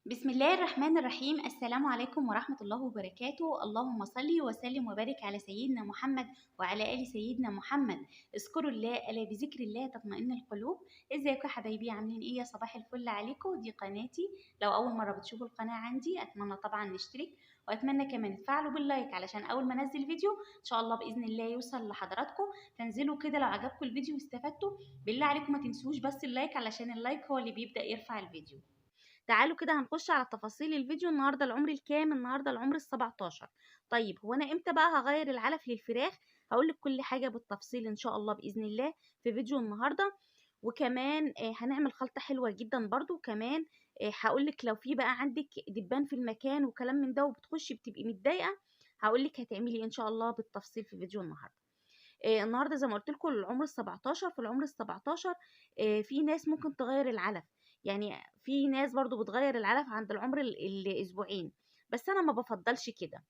بسم الله الرحمن الرحيم. السلام عليكم ورحمة الله وبركاته. اللهم صل وسلم وبارك على سيدنا محمد وعلى آل سيدنا محمد. اذكروا الله ألا بذكر الله تطمئن القلوب. ازيكم يا حبايبي، عاملين ايه؟ يا صباح الفل عليكم. دي قناتي، لو أول مرة بتشوفوا القناة عندي أتمنى طبعا نشترك، وأتمنى كمان تفعلوا باللايك علشان أول ما أنزل فيديو إن شاء الله بإذن الله يوصل لحضراتكم. تنزلوا كده لو عجبكم الفيديو واستفدتوا، بالله عليكم ما تنسوش بس اللايك علشان اللايك هو اللي بيبدأ يرفع الفيديو. تعالوا كده هنخش على تفاصيل الفيديو. النهارده العمر الكام؟ النهارده العمر ال17. طيب هو انا امتى بقى هغير العلف للفراخ؟ هقولك كل حاجه بالتفصيل ان شاء الله باذن الله في فيديو النهارده. وكمان هنعمل خلطه حلوه جدا برضو. وكمان هقولك لو في بقى عندك دبان في المكان وكلام من ده وبتخشي بتبقي متضايقه، هقولك هتعملي ان شاء الله بالتفصيل في فيديو النهارده. النهارده زي ما قلت لكم العمر ال17. في العمر ال17 في ناس ممكن تغير العلف، يعني في ناس برضو بتغير العلف عند العمر الاسبوعين، بس انا ما بفضلش كده.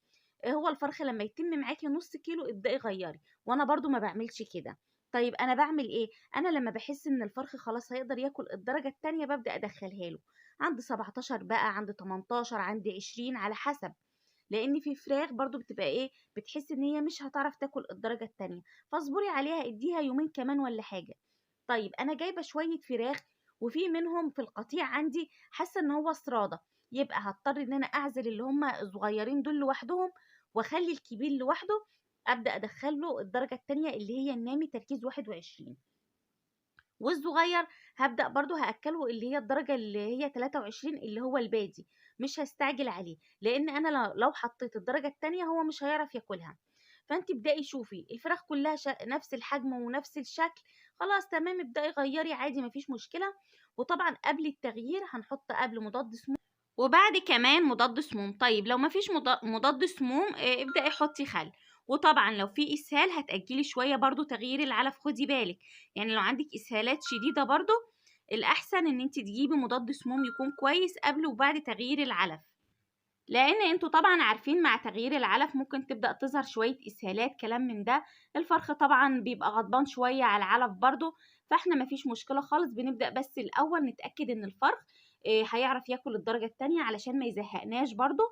هو الفرخ لما يتم معاكي نص كيلو ابدأي غيري، وانا برضو ما بعملش كده. طيب انا بعمل ايه؟ انا لما بحس ان الفرخ خلاص هيقدر ياكل الدرجة التانية ببدأ ادخلها له عند 17 بقى، عند 18، عند 20 على حسب. لان في فراخ برضو بتبقى ايه، بتحس ان هي مش هتعرف تاكل الدرجة التانية، فاصبري عليها اديها يومين كمان ولا حاجة. طيب انا جايبة شوية فراخ وفي منهم في القطيع عندي حاسة ان هو سرادة، يبقى هضطر ان انا اعزل اللي هم الصغيرين دول لوحدهم واخلي الكبير لوحده. ابدا ادخله الدرجة التانية اللي هي النامي تركيز 21، والصغير هبدأ برضو هأكله اللي هي الدرجة اللي هي 23 اللي هو البادي. مش هستعجل عليه، لأن أنا لو حطيت الدرجة التانية هو مش هيعرف ياكلها. فانت ابدأي شوفي الفراخ كلها نفس الحجم ونفس الشكل، خلاص تمام ابدأي غيري عادي مفيش مشكلة. وطبعا قبل التغيير هنحط قبل مضاد سموم وبعد كمان مضاد سموم. طيب لو مفيش مضاد سموم ابدأي حطي خل. وطبعا لو في اسهال هتأجلي شوية برضو تغيير العلف، خدي بالك يعني لو عندك اسهالات شديدة برضو الأحسن ان انت تجيبي مضاد سموم يكون كويس قبل وبعد تغيير العلف، لان انتوا طبعا عارفين مع تغيير العلف ممكن تبدأ تظهر شوية اسهالات كلام من ده. الفرخ طبعا بيبقى غضبان شوية على العلف برضو، فاحنا مفيش مشكلة خالص. بنبدأ بس الاول نتأكد ان الفرخ هيعرف ياكل الدرجة التانية علشان ما يزهقناش برضو.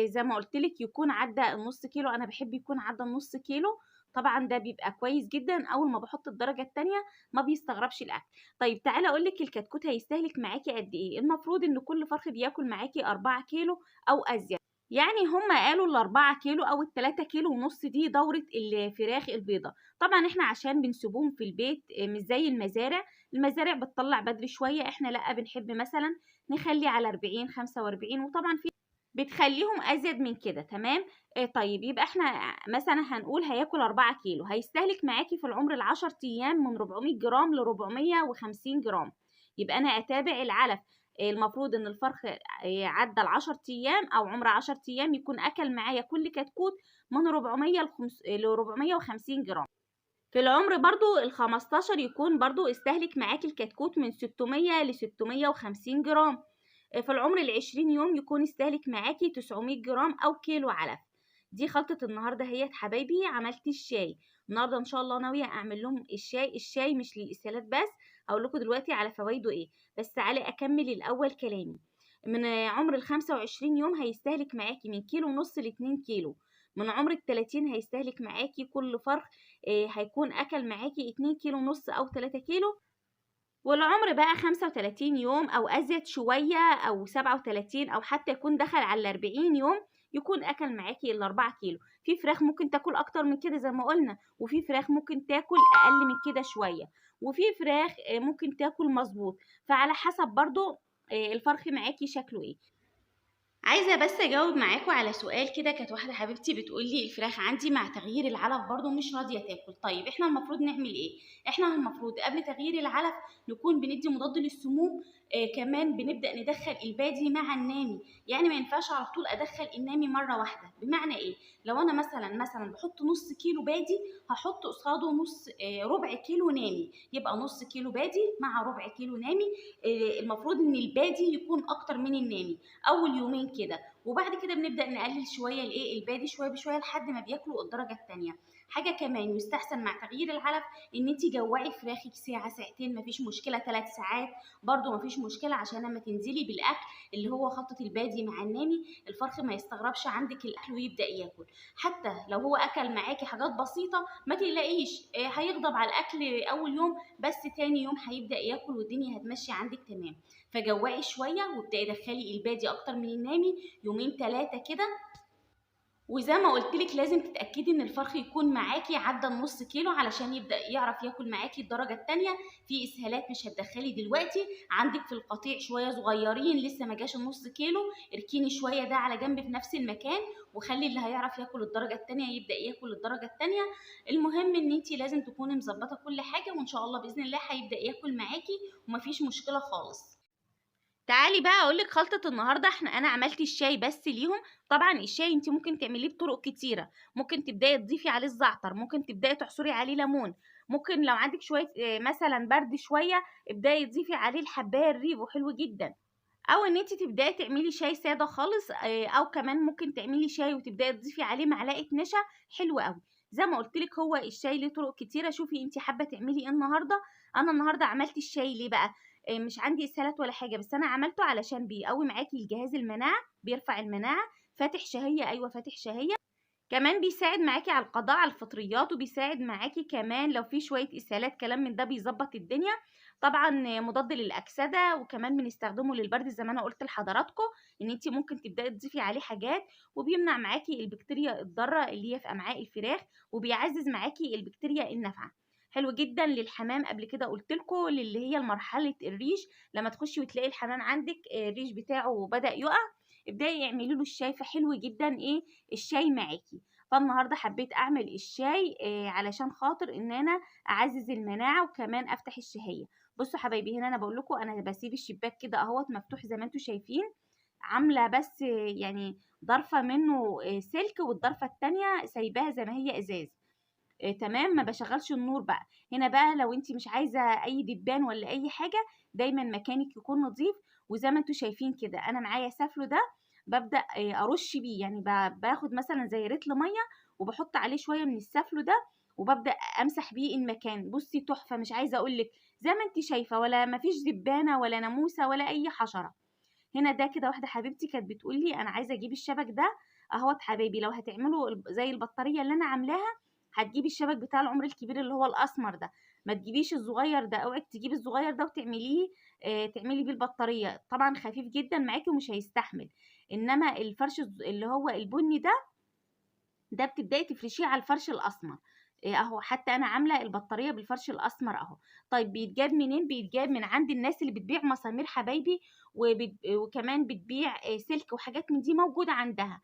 زي ما قلتلك يكون عدى النص كيلو، انا بحب يكون عدى النص كيلو. طبعا ده بيبقى كويس جدا، اول ما بحط الدرجة التانية ما بيستغربش الاكل. طيب تعالى اقولك الكتكوت هيستهلك معاكي قد ايه. المفروض ان كل فرخ بياكل معاكي 4 كيلو او ازيد، يعني هم قالوا ال4 كيلو او ال3 كيلو ونص دي دورة الفراخ البيضة. طبعا احنا عشان بنسيبهم في البيت مش زي المزارع. المزارع بتطلع بدري شوية، احنا لا بنحب مثلا نخلي على 40 45، وطبعا في بتخليهم ازيد من كده. تمام. طيب يبقى احنا مثلا هنقول هياكل 4 كيلو، هيستهلك معاكي في العمر ال10 ايام من 400 جرام ل 450 جرام. يبقى انا اتابع العلف. المفروض ان الفرخ عدى ال10 ايام او عمر 10 ايام يكون اكل معايا كل كتكوت من 400 ل 450 جرام. في العمر برضو ال15 يكون برضو استهلك معاكي الكتكوت من 600 ل 650 جرام. في العمر ال20 يوم يكون استهلك معاكي 900 جرام او كيلو علف. دي خلطة النهاردة هي حبايبي. عملت الشاي النهاردة ان شاء الله، ناوية اعمل لهم الشاي مش للاسهالات بس. هقول لكم دلوقتي على فوائده ايه، بس تعالي اكمل الاول كلامي. من عمر ال25 يوم هيستهلك معاكي من كيلو ونص ل2 كيلو. من عمر ال30 هيستهلك معاكي كل فرخ هيكون اكل معاكي 2 كيلو ونص او 3 كيلو. والعمر بقى 35 يوم او ازيد شوية او 37 او حتى يكون دخل على 40 يوم يكون اكل معاكي ال4 كيلو. في فراخ ممكن تاكل اكتر من كده زي ما قلنا، وفي فراخ ممكن تاكل اقل من كده شوية، وفي فراخ ممكن تاكل مظبوط. فعلى حسب برضو الفرخ معاكي شكله ايه. عايزة بس اجاوب معاكم على سؤال كده. كانت واحدة حبيبتي بتقولي الفراخ عندي مع تغيير العلف برضو مش راضية تاكل. طيب احنا المفروض نعمل ايه؟ احنا المفروض قبل تغيير العلف نكون بندي مضاد للسموم. كمان بنبدأ ندخل البادي مع النامي، يعني ما ينفعش على طول ادخل النامي مرة واحدة. بمعنى ايه؟ لو انا مثلا بحط نص كيلو بادي هحط قصاده نص ربع كيلو نامي، يبقى نص كيلو بادي مع ربع كيلو نامي. المفروض ان البادي يكون اكتر من النامي اول يومين كده، وبعد كده بنبدا نقلل شويه الايه البادي شويه بشويه لحد ما بياكلوا الدرجه الثانيه. حاجه كمان يستحسن مع تغيير العلف ان انت جوعي فراخك ساعه ساعتين، مفيش مشكله 3 ساعات برده مفيش مشكله، عشان لما تنزلي بالاكل اللي هو خلطه البادي مع النامي الفرخ ما يستغربش عندك الاكل ويبدا ياكل. حتى لو هو اكل معاكي حاجات بسيطه ما تقلقيش، هيغضب على الاكل اول يوم بس تاني يوم هيبدا ياكل والدنيا هتمشي عندك تمام. فجوعي شويه وابداي دخلي البادي اكتر من النامي يومين 3 كده. وزي ما قلت لك لازم تتاكدي ان الفرخ يكون معاكي عدى النص كيلو علشان يبدا يعرف ياكل معاكي الدرجه الثانيه. في اسهالات مش هتدخلي دلوقتي، عندك في القطيع شويه صغيرين لسه ما جاش النص كيلو، اركيني شويه ده على جنب في نفس المكان وخلي اللي هيعرف ياكل الدرجه الثانيه يبدا ياكل الدرجه الثانيه. المهم ان انت لازم تكوني مظبطه كل حاجه، وان شاء الله باذن الله هيبدا ياكل معاكي ومفيش مشكله خالص. تعالي بقى اقول لك خلطه النهارده. انا عملت الشاي بس ليهم. طبعا الشاي انت ممكن تعمليه بطرق كتيره، ممكن تبداي تضيفي عليه الزعتر، ممكن تبداي تعصري عليه ليمون، ممكن لو عندك شويه مثلا برد شويه ابداي تضيفي عليه الحبايه الريفو حلو جدا، او ان انت تبداي تعملي شاي ساده خالص، او كمان ممكن تعملي شاي وتبداي تضيفي عليه معلقه نشا حلو قوي. زي ما قلت لك هو الشاي ليه طرق كتيره، شوفي انت حابه تعملي ايه النهارده. انا النهارده عملت الشاي ليه بقى؟ مش عندي اسهالات ولا حاجه، بس انا عملته علشان بيقوي معاكي الجهاز المناعه، بيرفع المناعه، فاتح شهيه، ايوه فاتح شهيه، كمان بيساعد معاكي على القضاء على الفطريات، وبيساعد معاكي كمان لو في شويه اسهالات كلام من ده بيظبط الدنيا. طبعا مضاد للاكسده، وكمان بنستخدمه للبرد زي ما انا قلت لحضراتكم ان انت ممكن تبداي تضيفي عليه حاجات، وبيمنع معاكي البكتيريا الضاره اللي هي في امعاء الفراخ، وبيعزز معاكي البكتيريا النافعه. حلو جدا للحمام، قبل كده قلت لكم للي هي مرحله الريش، لما تخشي وتلاقي الحمام عندك الريش بتاعه بدا يقع ابداي اعملي له الشاي، فحلو جدا ايه الشاي معاكي. فالنهارده حبيت اعمل الشاي علشان خاطر ان انا اعزز المناعه وكمان افتح الشهيه. بصوا حبايبي هنا انا بقول لكم انا بسيب الشباك كده اهوت مفتوح زي ما انتم شايفين، عامله بس يعني ضرفه منه سلك، والضرفه التانية سايباها زي ما هي ازاز. تمام، ما بشغلش النور بقى. هنا بقى لو انت مش عايزه اي دبان ولا اي حاجه دايما مكانك يكون نظيف. وزي ما انتم شايفين كده انا معايا سفلو ده ببدا ارش بيه، يعني باخد مثلا زي رتل ميه وبحط عليه شويه من السفلو ده وببدا امسح بيه المكان. بصي تحفه، مش عايزه اقول لك زي ما انت شايفه ولا مفيش دبانه ولا ناموسه ولا اي حشره. هنا ده كده واحده حبيبتي كانت بتقول لي انا عايزه اجيب الشبك ده اهوت. حبايبي لو هتعملوا زي البطاريه اللي انا عاملاها هتجيبي الشبك بتاع العمر الكبير اللي هو الاسمر ده، ما تجيبيش الصغير ده، اوعي تجيبي الصغير ده وتعمليه تعملي بيه البطاريه، طبعا خفيف جدا معاكي ومش هيستحمل. انما الفرش اللي هو البني ده بتبداي تفرشيه على الفرش الاسمر اهو. حتى انا عامله البطاريه بالفرش الاسمر اهو. طيب بيتجاب منين؟ بيتجاب من عند الناس اللي بتبيع مسامير حبايبي، وكمان بتبيع سلك وحاجات من دي موجوده عندها.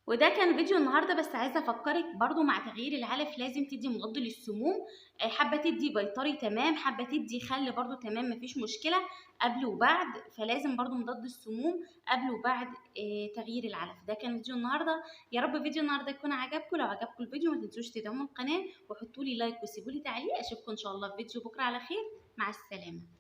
وده كان فيديو النهارده، بس عايزه افكرك برضو مع تغيير العلف لازم تدي مضاد للسموم. حابه تدي بيطري تمام، حابه تدي خل برضو تمام مفيش مشكله، قبل وبعد. فلازم برضو مضاد السموم قبل وبعد تغيير العلف. ده كان فيديو النهارده، يا رب فيديو النهارده يكون عجبكم. لو عجبكم الفيديو ما تنسوش تدعموا القناه وحطوا لي لايك وسيبوا لي تعليق. اشوفكم ان شاء الله في فيديو بكره على خير، مع السلامه.